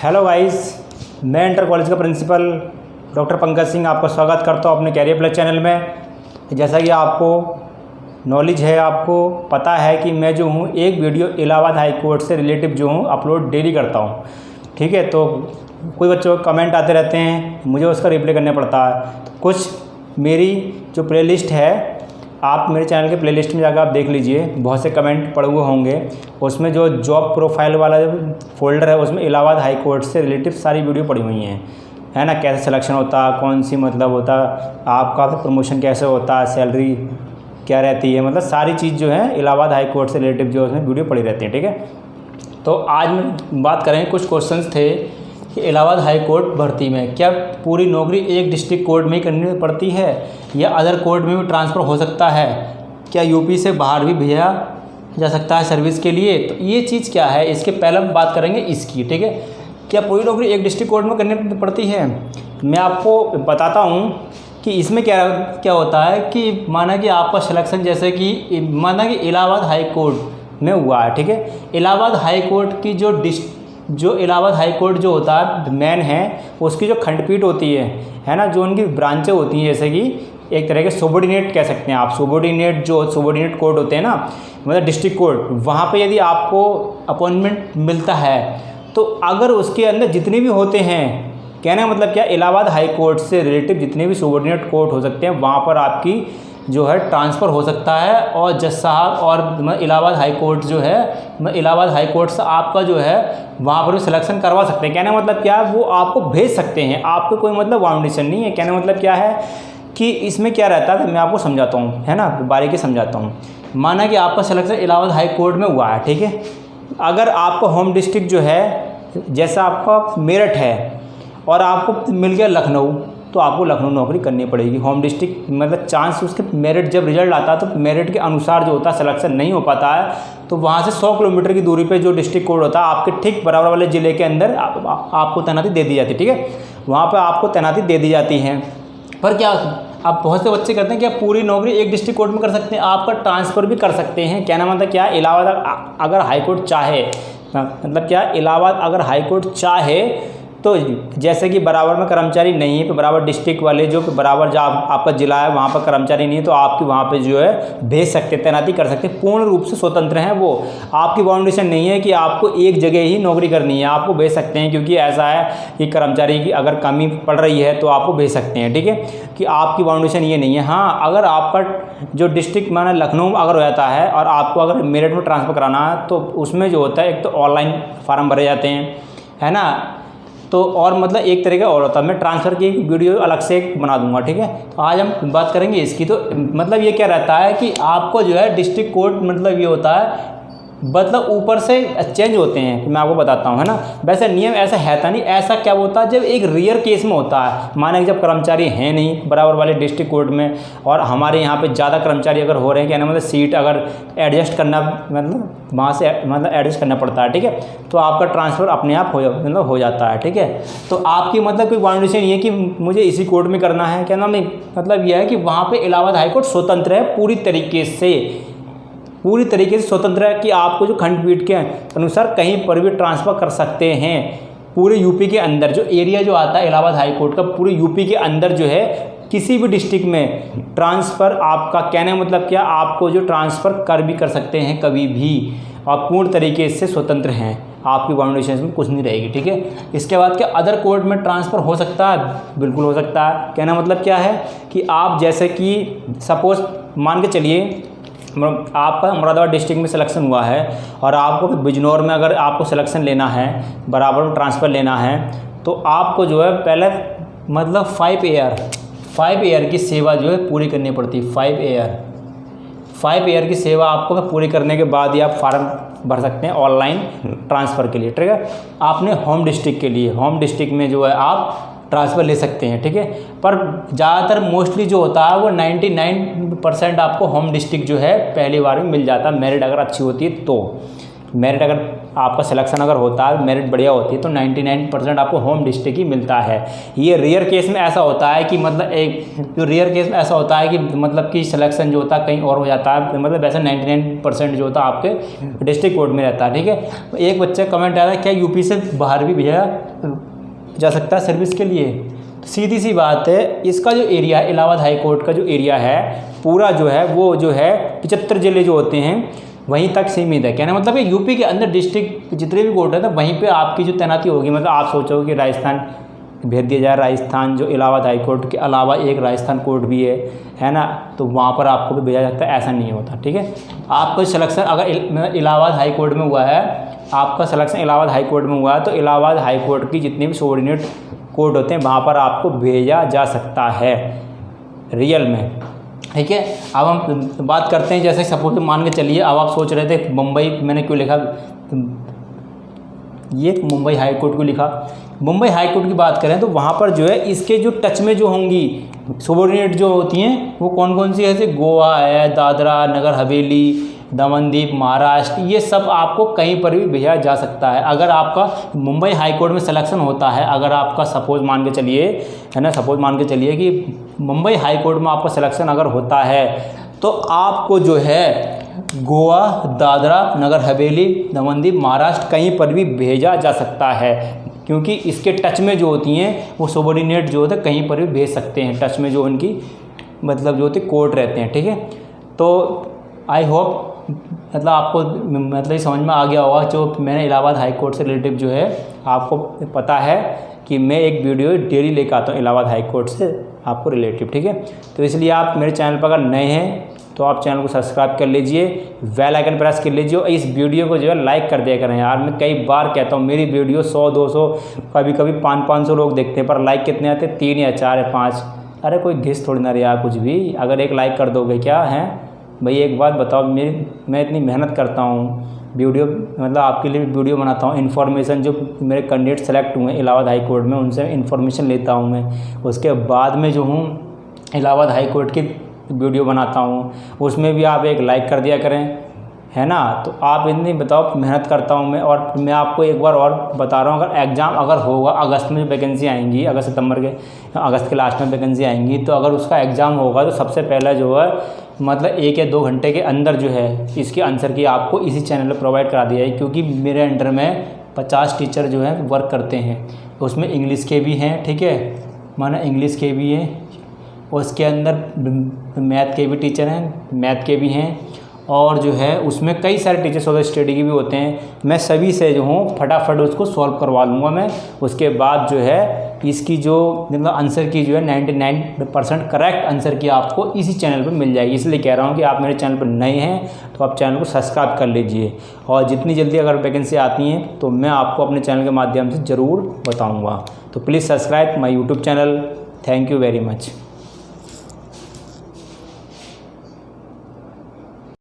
Hello guys, मैं inter college का principal doctor Pankaj Singh आपका स्वागत करता हूँ अपने कैरियर प्लस चैनल में। जैसा कि आपको नॉलेज है, आपको पता है कि मैं जो हूँ एक वीडियो इलाहाबाद हाई कोर्ट से रिलेटिव जो हूँ अपलोड डेली करता हूँ। ठीक है, तो कोई बच्चों को कमेंट आते रहते हैं, मुझे उसका रिप्लाई करना पड़ता है। तो कुछ मेरी जो प्लेलिस्ट है, आप मेरे चैनल के प्लेलिस्ट में जाकर आप देख लीजिए, बहुत से कमेंट पड़े हुए होंगे। उसमें जो जॉब प्रोफाइल वाला जो फोल्डर है उसमें इलाहाबाद हाई कोर्ट से रिलेटिव सारी वीडियो पड़ी हुई हैं, है ना। कैसे सिलेक्शन होता है, कौन सी मतलब होता, आपका प्रमोशन कैसे होता है, सैलरी क्या रहती है, मतलब सारी चीज़ जो है इलाहाबाद हाई कोर्ट से रिलेटिव जो उसमें वीडियो पड़ी रहती है। ठीक है, तो आज मैं बात करेंगे, कुछ क्वेश्चंस थे कि इलाहाबाद हाई कोर्ट भर्ती में क्या पूरी नौकरी एक डिस्ट्रिक्ट कोर्ट में ही करनी पड़ती है या अदर कोर्ट में भी ट्रांसफ़र हो सकता है, क्या यूपी से बाहर भी भेजा जा सकता है सर्विस के लिए। तो ये चीज़ क्या है, इसके पहले हम बात करेंगे इसकी। ठीक है, क्या पूरी नौकरी एक डिस्ट्रिक्ट कोर्ट में करनी पड़ती है। मैं आपको बताता हूँ कि इसमें क्या होता है कि माना कि आपका सिलेक्शन जैसे कि माना कि इलाहाबाद हाई कोर्ट में हुआ है। ठीक है, इलाहाबाद हाई कोर्ट की जो इलाहाबाद हाई कोर्ट जो होता है मेन है, उसकी जो खंडपीठ होती है ना, जो उनकी ब्रांचें होती हैं, जैसे कि एक तरह के सबॉर्डिनेट कह सकते हैं आप, सबॉर्डिनेट कोर्ट होते हैं ना, मतलब डिस्ट्रिक्ट कोर्ट, वहाँ पे यदि आपको अपॉइंटमेंट मिलता है तो अगर उसके अंदर जितने भी होते हैं, कहने का मतलब क्या, इलाहाबाद हाई कोर्ट से रिलेटिव जितने भी सबॉर्डिनेट कोर्ट हो सकते हैं वहाँ पर आपकी जो है ट्रांसफ़र हो सकता है। और जज साहब और इलाहाबाद हाई कोर्ट जो है, इलाहाबाद हाई कोर्ट से आपका जो है वहाँ पर भी सिलेक्शन करवा सकते हैं। कहने का मतलब क्या है, वो आपको भेज सकते हैं, आपको कोई मतलब बाउंडेशन नहीं है। कहने का मतलब क्या है कि इसमें क्या रहता है, मैं आपको समझाता हूँ, है ना, बारीकी समझाता हूँ। माना कि आपका सिलेक्शन इलाहाबाद हाई कोर्ट में हुआ है। ठीक है, अगर आपका होम डिस्ट्रिक्ट जो है, जैसा आपका मेरठ है और आपको मिल गया लखनऊ, तो आपको लखनऊ नौकरी करनी पड़ेगी। होम डिस्ट्रिक्ट मतलब चांस उसके मेरिट जब रिजल्ट आता है तो मेरिट के अनुसार जो होता है सिलेक्शन नहीं हो पाता है, तो वहाँ से 100 किलोमीटर की दूरी पे जो डिस्ट्रिक्ट कोड होता है आपके ठीक बराबर वाले ज़िले के अंदर आपको तैनाती दे दी जाती है। ठीक है, वहाँ पर आपको तैनाती दे दी जाती है। पर क्या अब बहुत से बच्चे करते हैं कि आप पूरी नौकरी एक डिस्ट्रिक्ट कोर्ट में कर सकते हैं, आपका ट्रांसफ़र भी कर सकते हैं। कहना मतलब क्या, इलाहाबाद अगर हाई कोर्ट चाहे, मतलब क्या, इलाहाबाद अगर हाई कोर्ट चाहे तो जैसे कि बराबर में कर्मचारी नहीं है, तो बराबर डिस्ट्रिक्ट वाले जो बराबर जो आपका ज़िला है वहाँ पर कर्मचारी नहीं है, तो आपकी वहाँ पे जो है भेज सकते, तैनाती कर सकते, पूर्ण रूप से स्वतंत्र हैं वो। आपकी बाउंडेशन नहीं है कि आपको एक जगह ही नौकरी करनी है, आपको भेज सकते हैं, क्योंकि ऐसा है कि कर्मचारी की अगर कमी पड़ रही है तो आपको भेज सकते हैं। ठीक है, कि आपकी बाउंडेशन ये नहीं है। हाँ, अगर आपका जो डिस्ट्रिक्ट माना लखनऊ अगर हो जाता है और आपको अगर मेरठ में ट्रांसफ़र कराना है, तो उसमें जो होता है एक तो ऑनलाइन फार्म भरे जाते हैं, है ना, तो और मतलब एक तरीका और होता है। मैं ट्रांसफ़र की वीडियो अलग से बना दूंगा। ठीक है, तो आज हम बात करेंगे इसकी। तो मतलब ये क्या रहता है कि आपको जो है डिस्ट्रिक्ट कोर्ट मतलब ये होता है, मतलब ऊपर से चेंज होते हैं, मैं आपको बताता हूँ, है ना। वैसे नियम ऐसा है था नहीं, ऐसा क्या होता है जब एक रेयर केस में होता है, माना कि जब कर्मचारी हैं नहीं बराबर वाले डिस्ट्रिक्ट कोर्ट में और हमारे यहाँ पे ज़्यादा कर्मचारी अगर हो रहे हैं, कहना मतलब सीट अगर एडजस्ट करना, मतलब वहाँ से मतलब एडजस्ट करना पड़ता है। ठीक है, तो आपका ट्रांसफ़र अपने आप हो जाता है। ठीक है, तो आपकी मतलब कोई बाउंडेशन नहीं है कि मुझे इसी कोर्ट में करना है, कहना मतलब यह है कि वहाँ पर इलाहाबाद हाई कोर्ट स्वतंत्र है, पूरी तरीके से स्वतंत्र है कि आपको जो खंडपीठ के अनुसार कहीं पर भी ट्रांसफ़र कर सकते हैं। पूरे यूपी के अंदर जो एरिया जो आता है इलाहाबाद हाई कोर्ट का, पूरे यूपी के अंदर जो है किसी भी डिस्ट्रिक्ट में ट्रांसफ़र आपका, कहने का मतलब क्या, आपको जो ट्रांसफ़र भी कर सकते हैं कभी भी, और पूर्ण तरीके से स्वतंत्र हैं, आपकी बाउंडेशन में कुछ नहीं रहेगी। ठीक है, इसके बाद क्या अदर कोर्ट में ट्रांसफ़र हो सकता है, बिल्कुल हो सकता है। कहना मतलब क्या है कि आप जैसे कि सपोज़ मान के चलिए आपका मुरादाबाद डिस्ट्रिक्ट में सिलेक्शन हुआ है और आपको बिजनौर में अगर आपको सिलेक्शन लेना है, बराबर में ट्रांसफ़र लेना है, तो आपको जो है पहले मतलब 5 ईयर की सेवा जो है पूरी करनी पड़ती है। 5 ईयर की सेवा आपको पूरी करने के बाद ही आप फार्म भर सकते हैं ऑनलाइन ट्रांसफ़र के लिए। ठीक है, आपने होम डिस्ट्रिक्ट के लिए, होम डिस्ट्रिक्ट में जो है आप ट्रांसफ़र ले सकते हैं। ठीक है, पर ज़्यादातर मोस्टली जो होता है वो 99% आपको होम डिस्ट्रिक्ट जो है पहली बार में मिल जाता है, मेरिट अगर अच्छी होती है तो। मेरिट अगर आपका सिलेक्शन अगर होता है, मेरिट बढ़िया होती है, तो 99% आपको होम डिस्ट्रिक्ट ही मिलता है। ये रेयर केस में ऐसा होता है कि मतलब एक जो रेयर केस में ऐसा होता है कि मतलब कि सिलेक्शन जो होता है कहीं और हो जाता है, मतलब ऐसा 99% जो होता है आपके डिस्ट्रिक्ट कोर्ट में रहता है। ठीक है, एक बच्चा कमेंट आया था, क्या यूपी से बाहर भी भेजा जा सकता है सर्विस के लिए? सीधी सी बात है, इसका जो एरिया है, इलाहाबाद हाई कोर्ट का जो एरिया है पूरा जो है वो जो है 75 जिले जो होते हैं वहीं तक सीमित है। कहने मतलब कि यूपी के अंदर डिस्ट्रिक्ट जितने भी कोर्ट है तो वहीं पे आपकी जो तैनाती होगी। मतलब आप सोचोगे कि राजस्थान भेज दिया जाए, राजस्थान जो इलाहाबाद हाई कोर्ट के अलावा एक राजस्थान कोर्ट भी है ना, तो वहाँ पर आपको भी भेजा जाता है, ऐसा नहीं होता। ठीक है, आपका सिलेक्शन अगर इलाहाबाद हाई कोर्ट में हुआ है, आपका सिलेक्शन इलाहाबाद हाई कोर्ट में हुआ है, तो इलाहाबाद हाई कोर्ट की जितनी भी सबऑर्डिनेट कोर्ट होते हैं वहाँ पर आपको भेजा जा सकता है रियल में। ठीक है, अब हम बात करते हैं, जैसे सपोज मान के चलिए, अब आप सोच रहे थे मुंबई मैंने क्यों लिखा, ये मुंबई हाई कोर्ट को लिखा। मुंबई हाई कोर्ट की बात करें तो वहाँ पर जो है इसके जो टच में जो होंगी सबऑर्डिनेट जो होती हैं वो कौन कौन सी है, जैसे गोवा है, दादरा नगर हवेली, दमनदीप, महाराष्ट्र, ये सब आपको कहीं पर भी भेजा जा सकता है। अगर आपका मुंबई हाई कोर्ट में सिलेक्शन होता है, अगर आपका सपोज मान के चलिए, है ना, सपोज मान के चलिए कि मुंबई हाई कोर्ट में आपका सिलेक्शन अगर होता है तो आपको जो है गोवा, दादरा नगर हवेली, दमनदीप, महाराष्ट्र कहीं पर भी भेजा जा सकता है, क्योंकि इसके टच में जो होती हैं वो सबऑर्डिनेट जो होते हैं कहीं पर भी भेज सकते हैं, टच में जो उनकी मतलब जो होते कोर्ट रहते हैं। ठीक है, तो आई होप मतलब आपको मतलब समझ में आ गया होगा। जो मैंने इलाहाबाद हाई कोर्ट से रिलेटिव जो है आपको पता है कि मैं एक वीडियो डेली लेकर आता हूँ इलाहाबाद हाई कोर्ट से आपको रिलेटिव। ठीक है, तो इसलिए आप मेरे चैनल पर अगर नए हैं तो आप चैनल को सब्सक्राइब कर लीजिए, बेल आइकन प्रेस कर लीजिए और इस वीडियो को जो है लाइक कर दिया करें यार। मैं कई बार कहता हूँ मेरी वीडियो 100-200 कभी कभी 500-500 लोग देखते हैं, पर लाइक कितने आते हैं? 3 या 4 या 5। अरे कोई घिस थोड़ी ना रहा कुछ भी, अगर एक लाइक कर दोगे क्या है भाई? एक बात बताओ, मैं इतनी मेहनत करता हूँ वीडियो, मतलब आपके लिए वीडियो बनाता हूँ, इन्फॉर्मेशन जो मेरे कैंडिडेट सेलेक्ट हुए इलाहाबाद हाई कोर्ट में उनसे इन्फॉर्मेशन लेता हूँ मैं, उसके बाद में जो हूँ इलाहाबाद हाई कोर्ट की वीडियो बनाता हूँ, उसमें भी आप एक लाइक कर दिया करें, है ना। तो आप इतनी बताओ मेहनत करता हूँ मैं। और मैं आपको एक बार और बता रहा हूँ, अगर एग्ज़ाम अगर होगा अगस्त में, जो वैकेंसी आएंगी अगस्त सितंबर के, अगस्त के लास्ट में वैकेंसी आएंगी, तो अगर उसका एग्ज़ाम होगा तो सबसे पहला जो है मतलब 1 या 2 घंटे के अंदर जो है इसके आंसर की आपको इसी चैनल पर प्रोवाइड करा दिया है, क्योंकि मेरे अंडर में 50 टीचर जो हैं वर्क करते हैं, उसमें इंग्लिश के भी हैं, ठीक है, माना इंग्लिश के भी हैं, उसके अंदर मैथ के भी टीचर हैं, मैथ के भी हैं, और जो है उसमें कई सारे टीचर्स होते हैं, स्टडी के भी होते हैं। मैं सभी से जो हूँ फटाफट उसको सॉल्व करवा लूँगा मैं। उसके बाद जो है इसकी जो मतलब आंसर की जो है 99% करेक्ट आंसर की आपको इसी चैनल पर मिल जाएगी। इसलिए कह रहा हूँ कि आप मेरे चैनल पर नए हैं तो आप चैनल को सब्सक्राइब कर लीजिए, और जितनी जल्दी अगर वैकेंसी आती हैं तो मैं आपको अपने चैनल के माध्यम से ज़रूर बताऊँगा। तो please subscribe my YouTube channel. Thank you very much.